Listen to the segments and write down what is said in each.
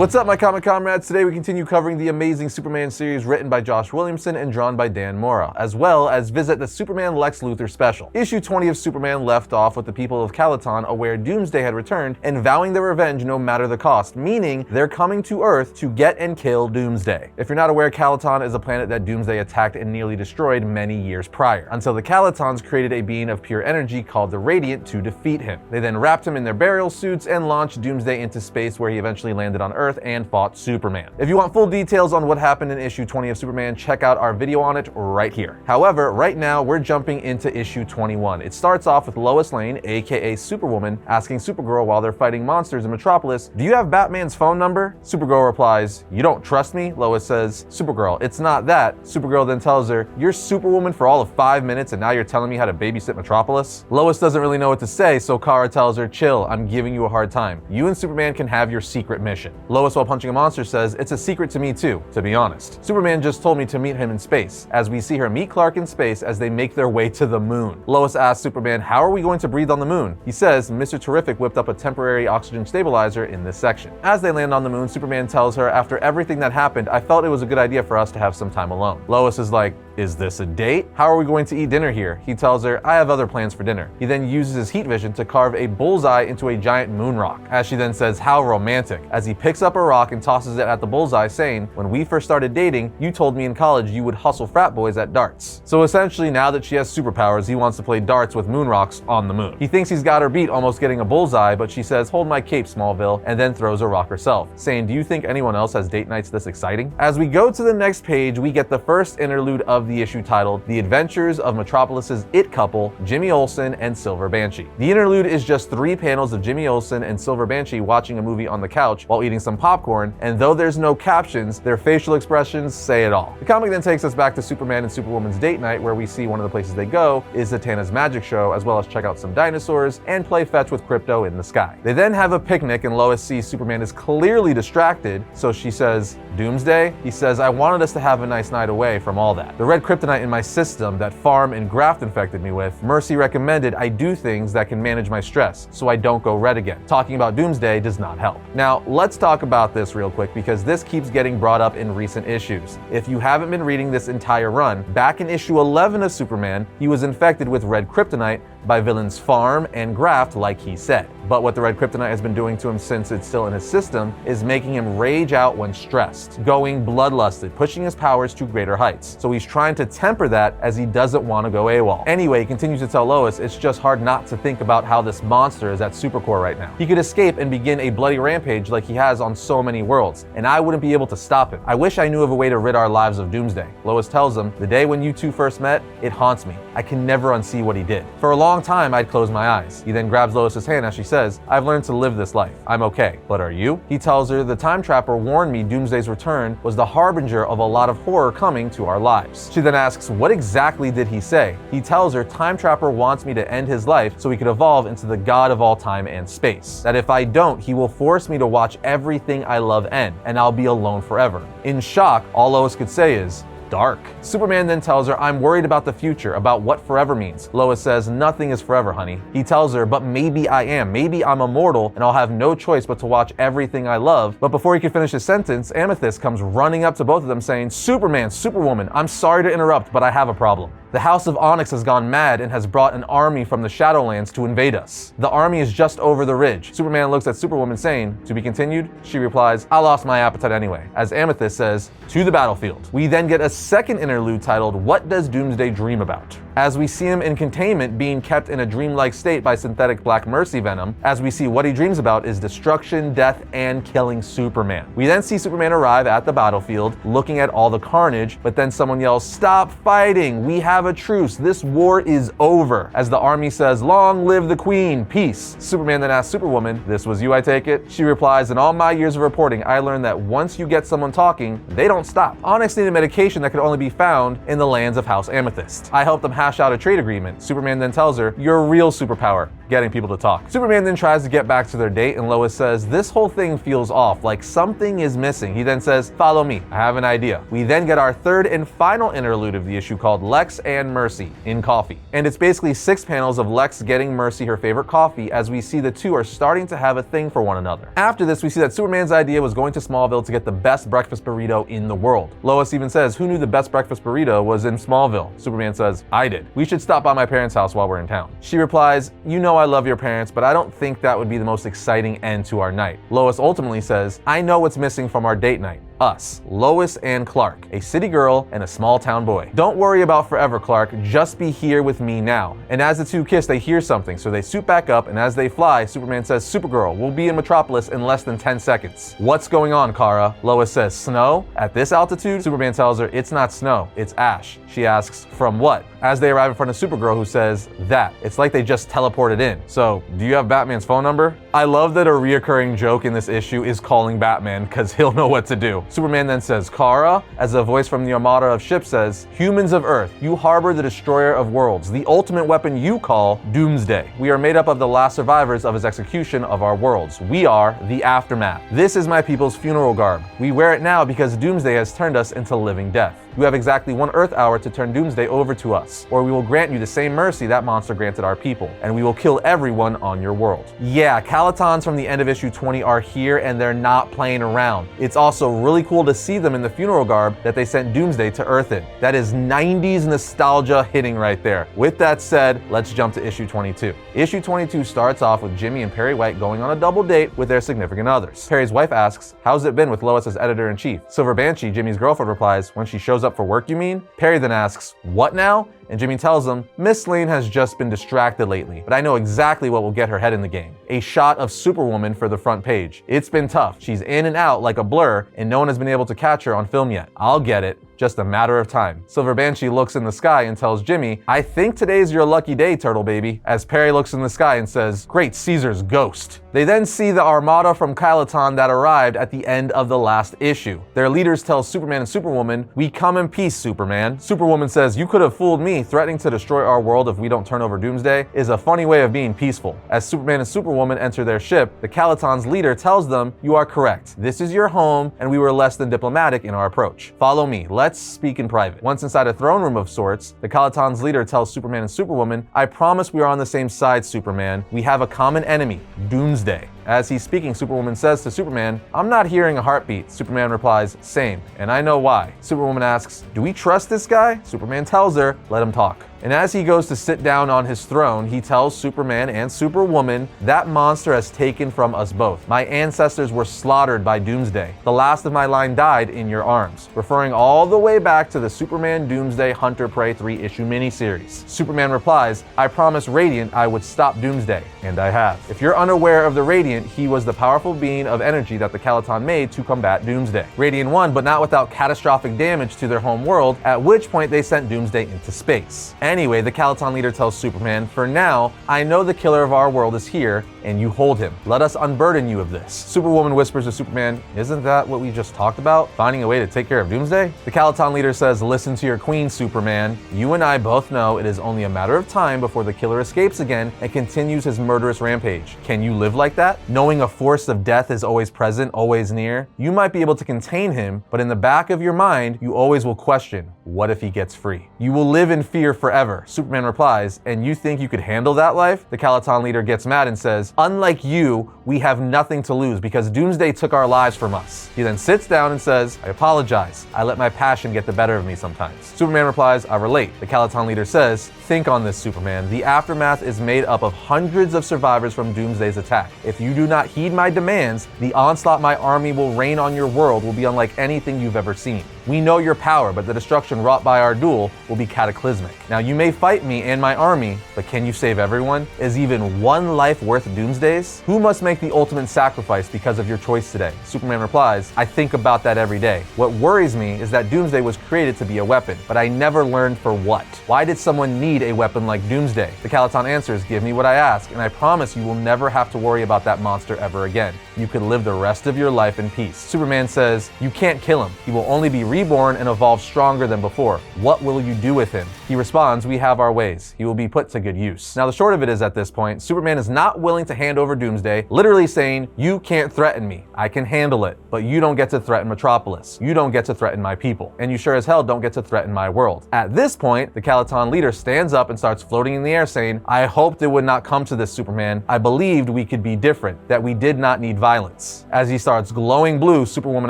What's up, my comic comrades? Today we continue covering the amazing Superman series written by Josh Williamson and drawn by Dan Mora, as well as visit the Superman Lex Luthor special. Issue 20 of Superman left off with the people of Calaton aware Doomsday had returned and vowing their revenge no matter the cost, meaning they're coming to Earth to get and kill Doomsday. If you're not aware, Calaton is a planet that Doomsday attacked and nearly destroyed many years prior, until the Calatons created a being of pure energy called the Radiant to defeat him. They then wrapped him in their burial suits and launched Doomsday into space, where he eventually landed on Earth and fought Superman. If you want full details on what happened in issue 20 of Superman, check out our video on it right here. However, right now we're jumping into issue 21. It starts off with Lois Lane, aka Superwoman, asking Supergirl while they're fighting monsters in Metropolis, "Do you have Batman's phone number?" Supergirl replies, "You don't trust me?" Lois says, "Supergirl, it's not that." Supergirl then tells her, "You're Superwoman for all of 5 minutes and now you're telling me how to babysit Metropolis?" Lois doesn't really know what to say, so Kara tells her, "Chill, I'm giving you a hard time. You and Superman can have your secret mission." Lois, while punching a monster, says, "It's a secret to me too, to be honest. Superman just told me to meet him in space," as we see her meet Clark in space as they make their way to the moon. Lois asks Superman, "How are we going to breathe on the moon?" He says, "Mr. Terrific whipped up a temporary oxygen stabilizer in this section." As they land on the moon, Superman tells her, "After everything that happened, I felt it was a good idea for us to have some time alone." Lois is like, "Is this a date? How are we going to eat dinner here?" He tells her, "I have other plans for dinner." He then uses his heat vision to carve a bullseye into a giant moon rock, as she then says, "How romantic," as he picks up a rock and tosses it at the bullseye, saying, "When we first started dating, you told me in college you would hustle frat boys at darts." So essentially, now that she has superpowers, he wants to play darts with moon rocks on the moon. He thinks he's got her beat, almost getting a bullseye, but she says, "Hold my cape, Smallville," and then throws a rock herself, saying, "Do you think anyone else has date nights this exciting?" As we go to the next page, we get the first interlude of the issue, titled "The Adventures of Metropolis's It Couple, Jimmy Olsen and Silver Banshee." The interlude is just 3 panels of Jimmy Olsen and Silver Banshee watching a movie on the couch while eating some popcorn, and though there's no captions, their facial expressions say it all. The comic then takes us back to Superman and Superwoman's date night, where we see one of the places they go is Zatanna's magic show, as well as check out some dinosaurs and play fetch with Krypto in the sky. They then have a picnic, and Lois sees Superman is clearly distracted, so she says, "Doomsday?" He says, "I wanted us to have a nice night away from all that. The red kryptonite in my system that Farm and Graft infected me with, Mercy recommended I do things that can manage my stress so I don't go red again. Talking about Doomsday does not help." Now, let's talk about this real quick, because this keeps getting brought up in recent issues. If you haven't been reading this entire run, back in issue 11 of Superman, he was infected with red kryptonite by villains Farm and Graft, like he said. But what the red kryptonite has been doing to him since it's still in his system is making him rage out when stressed, going bloodlusted, pushing his powers to greater heights. So he's trying to temper that, as he doesn't want to go AWOL. Anyway, he continues to tell Lois it's just hard not to think about how this monster is at Supercore right now. He could escape and begin a bloody rampage like he has on so many worlds, and I wouldn't be able to stop him. I wish I knew of a way to rid our lives of Doomsday. Lois tells him, "The day when you two first met, it haunts me. I can never unsee what he did. For a long time, I'd close my eyes." He then grabs Lois's hand as she says, "I've learned to live this life. I'm okay. But are you?" He tells her, "The time trapper warned me Doomsday's return was the harbinger of a lot of horror coming to our lives." She then asks, "What exactly did he say?" He tells her, "Time trapper wants me to end his life so he could evolve into the god of all time and space. That if I don't, he will force me to watch everything I love end, and I'll be alone forever." In shock, all Lois could say is, "Dark." Superman then tells her, "I'm worried about the future, about what forever means." Lois says, "Nothing is forever, honey." He tells her, "But maybe I am. Maybe I'm immortal and I'll have no choice but to watch everything I love." But before he can finish his sentence, Amethyst comes running up to both of them saying, "Superman, Superwoman, I'm sorry to interrupt, but I have a problem. The House of Onyx has gone mad and has brought an army from the Shadowlands to invade us. The army is just over the ridge." Superman looks at Superwoman saying, "To be continued?" She replies, "I lost my appetite anyway," as Amethyst says, "To the battlefield." We then get a second interlude titled, "What Does Doomsday Dream About?" as we see him in containment being kept in a dreamlike state by synthetic Black Mercy venom, as we see what he dreams about is destruction, death, and killing Superman. We then see Superman arrive at the battlefield, looking at all the carnage, but then someone yells, "Stop fighting! We have a truce. This war is over," as the army says, "Long live the Queen, peace." Superman then asks Superwoman, "This was you, I take it?" She replies, "In all my years of reporting, I learned that once you get someone talking, they don't stop." Onyx needed medication that could only be found in the lands of House Amethyst. I helped them hash out a trade agreement. Superman then tells her, "Your real superpower. getting people to talk. Superman then tries to get back to their date, and Lois says, this whole thing feels off, like something is missing. He then says, follow me, I have an idea. We then get our third and final interlude of the issue called Lex and Mercy in Coffee. And it's basically 6 panels of Lex getting Mercy her favorite coffee as we see the two are starting to have a thing for one another. After this, we see that Superman's idea was going to Smallville to get the best breakfast burrito in the world. Lois even says, who knew the best breakfast burrito was in Smallville? Superman says, I did. We should stop by my parents' house while we're in town. She replies, you know I love your parents, but I don't think that would be the most exciting end to our night. Lois ultimately says, I know what's missing from our date night. Us, Lois and Clark, a city girl and a small town boy. Don't worry about forever, Clark, just be here with me now. And as the two kiss, they hear something, so they suit back up, and as they fly, Superman says, Supergirl, we'll be in Metropolis in less than 10 seconds. What's going on, Kara? Lois says, snow? At this altitude? Superman tells her, it's not snow, it's ash. She asks, from what? As they arrive in front of Supergirl, who says, that. It's like they just teleported in. So, do you have Batman's phone number? I love that a reoccurring joke in this issue is calling Batman, because he'll know what to do. Superman then says, Kara, as a voice from the armada of ships says, humans of Earth, you harbor the destroyer of worlds, the ultimate weapon you call Doomsday. We are made up of the last survivors of his execution of our worlds. We are the aftermath. This is my people's funeral garb. We wear it now because Doomsday has turned us into living death. You have exactly 1 Earth hour to turn Doomsday over to us, or we will grant you the same mercy that monster granted our people, and we will kill everyone on your world. Yeah, Calatons from the end of issue 20 are here, and they're not playing around. It's also really cool to see them in the funeral garb that they sent Doomsday to Earth in. That is 90s nostalgia hitting right there. With that said, let's jump to issue 22. Issue 22 starts off with Jimmy and Perry White going on a double date with their significant others. Perry's wife asks, how's it been with Lois as editor-in-chief? Silver Banshee, Jimmy's girlfriend, replies, when she shows up for work, you mean? Perry then asks, what now? And Jimmy tells him, Miss Lane has just been distracted lately, but I know exactly what will get her head in the game. A shot of Superwoman for the front page. It's been tough. She's in and out like a blur, and no one has been able to catch her on film yet. I'll get it. Just a matter of time. Silver Banshee looks in the sky and tells Jimmy, I think today's your lucky day, Turtle Baby, as Perry looks in the sky and says, great Caesar's ghost. They then see the armada from Calaton that arrived at the end of the last issue. Their leaders tell Superman and Superwoman, we come in peace, Superman. Superwoman says, you could have fooled me. Threatening to destroy our world if we don't turn over Doomsday is a funny way of being peaceful. As Superman and Superwoman enter their ship, the Calaton's leader tells them, you are correct. This is your home, and we were less than diplomatic in our approach. Follow me. Let's speak in private. Once inside a throne room of sorts, the Calaton's leader tells Superman and Superwoman, I promise we are on the same side, Superman. We have a common enemy, Doomsday. As he's speaking, Superwoman says to Superman, I'm not hearing a heartbeat. Superman replies, same, and I know why. Superwoman asks, do we trust this guy? Superman tells her, let him talk. And as he goes to sit down on his throne, he tells Superman and Superwoman, that monster has taken from us both. My ancestors were slaughtered by Doomsday. The last of my line died in your arms, referring all the way back to the Superman Doomsday Hunter Prey 3-issue miniseries. Superman replies, I promised Radiant I would stop Doomsday, and I have. If you're unaware of the Radiant, he was the powerful being of energy that the Calaton made to combat Doomsday. Radiant won, but not without catastrophic damage to their home world, at which point they sent Doomsday into space. Anyway, the Calaton leader tells Superman, for now, I know the killer of our world is here, and you hold him. Let us unburden you of this. Superwoman whispers to Superman, isn't that what we just talked about? Finding a way to take care of Doomsday? The Calaton leader says, listen to your queen, Superman. You and I both know it is only a matter of time before the killer escapes again and continues his murderous rampage. Can you live like that? Knowing a force of death is always present, always near? You might be able to contain him, but in the back of your mind, you always will question, what if he gets free? You will live in fear forever. Superman replies, and you think you could handle that life? The Calaton leader gets mad and says, unlike you, we have nothing to lose because Doomsday took our lives from us. He then sits down and says, I apologize. I let my passion get the better of me sometimes. Superman replies, I relate. The Calaton leader says, think on this, Superman. The aftermath is made up of hundreds of survivors from Doomsday's attack. If you do not heed my demands, the onslaught my army will rain on your world will be unlike anything you've ever seen. We know your power, but the destruction wrought by our duel will be cataclysmic. Now you may fight me and my army, but can you save everyone? Is even one life worth Doomsday's? Who must make the ultimate sacrifice because of your choice today? Superman replies, I think about that every day. What worries me is that Doomsday was created to be a weapon, but I never learned for what. Why did someone need a weapon like Doomsday? The Calaton answers, give me what I ask, and I promise you will never have to worry about that monster ever again. You could live the rest of your life in peace. Superman says, you can't kill him. He will only be reborn and evolve stronger than before. What will you do with him? He responds, we have our ways. He will be put to good use. Now the short of it is, at this point, Superman is not willing to hand over Doomsday, literally saying, you can't threaten me. I can handle it, but you don't get to threaten Metropolis. You don't get to threaten my people. And you sure as hell don't get to threaten my world. At this point, the Calaton leader stands up and starts floating in the air saying, I hoped it would not come to this, Superman. I believed we could be different, that we did not need violence. As he starts glowing blue, Superwoman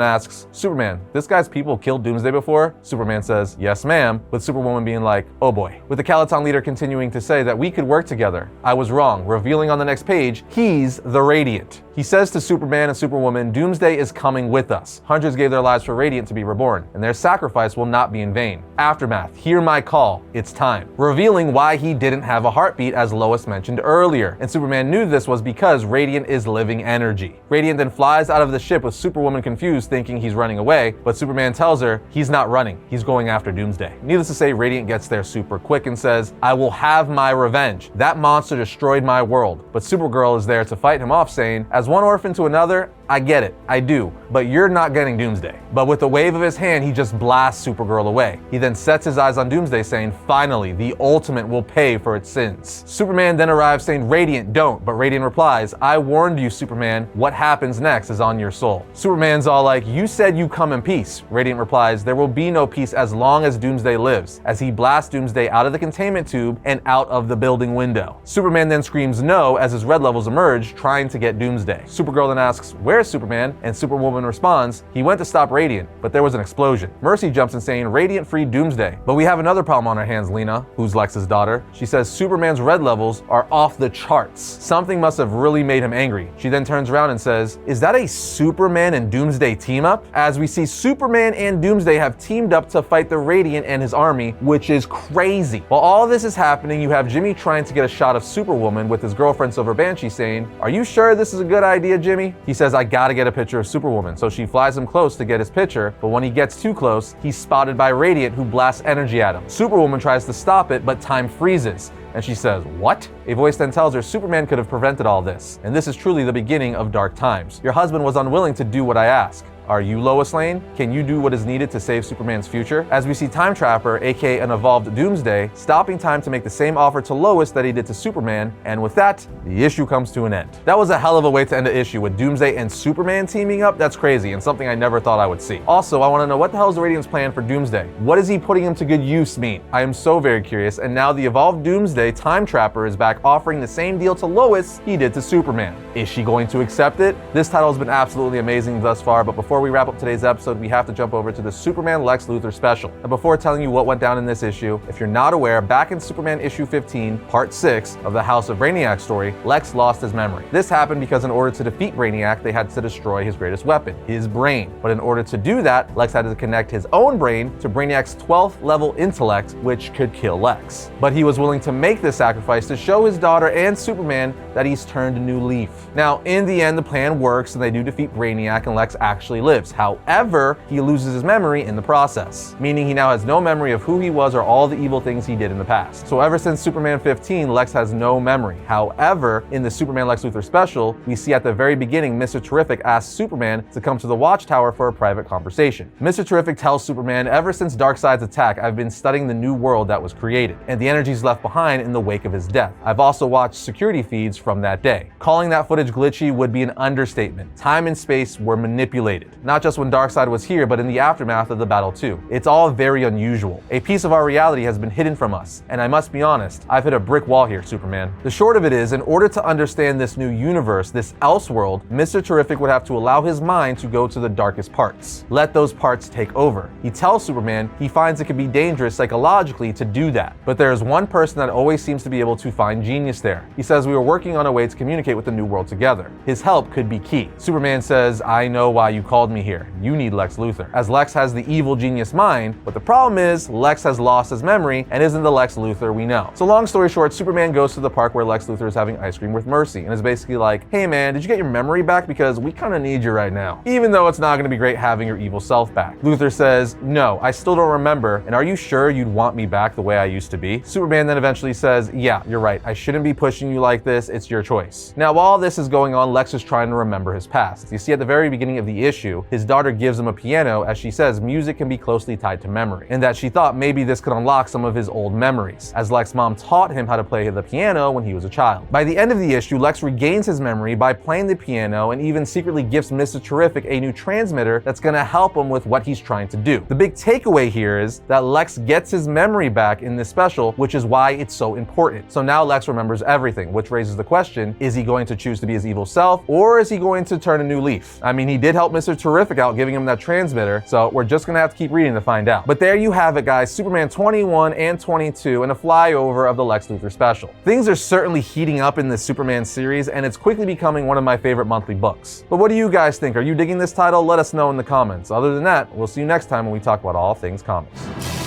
asks, Superman, this guy's people killed Doomsday before? Superman says, yes ma'am, with Superwoman being like, oh boy. With the Calaton leader continuing to say that we could work together. I was wrong, revealing on the next page, he's the Radiant. He says to Superman and Superwoman, Doomsday is coming with us. Hundreds gave their lives for Radiant to be reborn, and their sacrifice will not be in vain. Aftermath, hear my call, it's time. Revealing why he didn't have a heartbeat, as Lois mentioned earlier. And Superman knew this was because Radiant is living energy. Radiant then flies out of the ship with Superwoman confused, thinking he's running away, but Superman tells her he's not running, he's going after Doomsday. Needless to say, Radiant gets there super quick and says, I will have my revenge. That monster destroyed my world. But Supergirl is there to fight him off, saying, as one orphan to another, I get it, I do, but you're not getting Doomsday. But with a wave of his hand, he just blasts Supergirl away. He then sets his eyes on Doomsday, saying, finally, the ultimate will pay for its sins. Superman then arrives saying, Radiant, don't, but Radiant replies, I warned you, Superman, what happens next is on your soul. Superman's all like, you said you come in peace. Radiant replies, there will be no peace as long as Doomsday lives, as he blasts Doomsday out of the containment tube and out of the building window. Superman then screams no as his red levels emerge, trying to get Doomsday. Supergirl then asks, where's Superman? And Superwoman responds, he went to stop Radiant, but there was an explosion. Mercy jumps in saying, Radiant freed Doomsday. But we have another problem on our hands, Lena, who's Lex's daughter. She says Superman's red levels are off the charts. Something must have really made him angry. She then turns around and says, is that a Superman and Doomsday team up? As we see Superman and Doomsday have teamed up to fight the Radiant and his army, which is crazy. While all this is happening, you have Jimmy trying to get a shot of Superwoman with his girlfriend Silver Banshee saying, are you sure this is a good idea, Jimmy? He says, I gotta get a picture of Superwoman. So she flies him close to get his picture, but when he gets too close, he's spotted by Radiant, who blasts energy at him. Superwoman tries to stop it, but time freezes. And she says, what? A voice then tells her Superman could have prevented all this. And this is truly the beginning of dark times. Your husband was unwilling to do what I ask. Are you Lois Lane? Can you do what is needed to save Superman's future? As we see Time Trapper, aka an evolved Doomsday, stopping time to make the same offer to Lois that he did to Superman, and with that, the issue comes to an end. That was a hell of a way to end the issue, with Doomsday and Superman teaming up. That's crazy, and something I never thought I would see. Also, I want to know, what the hell is the Radiant's plan for Doomsday? What is he putting him to good use mean? I am so very curious, and now the evolved Doomsday, Time Trapper, is back offering the same deal to Lois he did to Superman. Is she going to accept it? This title has been absolutely amazing thus far, but before we wrap up today's episode, we have to jump over to the Superman Lex Luthor special. And before telling you what went down in this issue, if you're not aware, back in Superman issue 15, part 6 of the House of Brainiac story, Lex lost his memory. This happened because in order to defeat Brainiac, they had to destroy his greatest weapon, his brain. But in order to do that, Lex had to connect his own brain to Brainiac's 12th level intellect, which could kill Lex. But he was willing to make this sacrifice to show his daughter and Superman that he's turned a new leaf. Now, in the end, the plan works and they do defeat Brainiac and Lex actually lives. However, he loses his memory in the process, meaning he now has no memory of who he was or all the evil things he did in the past. So ever since Superman 15, Lex has no memory. However, in the Superman Lex Luthor special, we see at the very beginning, Mr. Terrific asks Superman to come to the Watchtower for a private conversation. Mr. Terrific tells Superman, ever since Darkseid's attack, I've been studying the new world that was created, and the energies left behind in the wake of his death. I've also watched security feeds from that day. Calling that footage glitchy would be an understatement. Time and space were manipulated, not just when Darkseid was here, but in the aftermath of the battle too. It's all very unusual. A piece of our reality has been hidden from us, and I must be honest, I've hit a brick wall here, Superman. The short of it is, in order to understand this new universe, this Elseworld, Mr. Terrific would have to allow his mind to go to the darkest parts. Let those parts take over. He tells Superman he finds it can be dangerous psychologically to do that, but there is one person that always seems to be able to find genius there. He says we were working on a way to communicate with the new world together. His help could be key. Superman says, I know why you called me here. You need Lex Luthor, as Lex has the evil genius mind, but the problem is Lex has lost his memory and isn't the Lex Luthor we know. So long story short, Superman goes to the park where Lex Luthor is having ice cream with Mercy and is basically like, hey man, did you get your memory back? Because we kind of need you right now. Even though it's not going to be great having your evil self back. Luthor says, no, I still don't remember, and are you sure you'd want me back the way I used to be? Superman then eventually says, yeah, you're right, I shouldn't be pushing you like this, it's your choice. Now while all this is going on, Lex is trying to remember his past. You see at the very beginning of the issue, issue, his daughter gives him a piano as she says music can be closely tied to memory, and that she thought maybe this could unlock some of his old memories, as Lex's mom taught him how to play the piano when he was a child. By the end of the issue, Lex regains his memory by playing the piano and even secretly gifts Mr. Terrific a new transmitter that's gonna help him with what he's trying to do. The big takeaway here is that Lex gets his memory back in this special, which is why it's so important. So now Lex remembers everything, which raises the question, is he going to choose to be his evil self, or is he going to turn a new leaf? I mean, he did help Mr. Terrific out, giving him that transmitter, so we're just gonna have to keep reading to find out. But there you have it, guys, Superman 21 and 22 and a flyover of the Lex Luthor special. Things are certainly heating up in this Superman series, and it's quickly becoming one of my favorite monthly books. But what do you guys think? Are you digging this title? Let us know in the comments. Other than that, we'll see you next time when we talk about all things comics.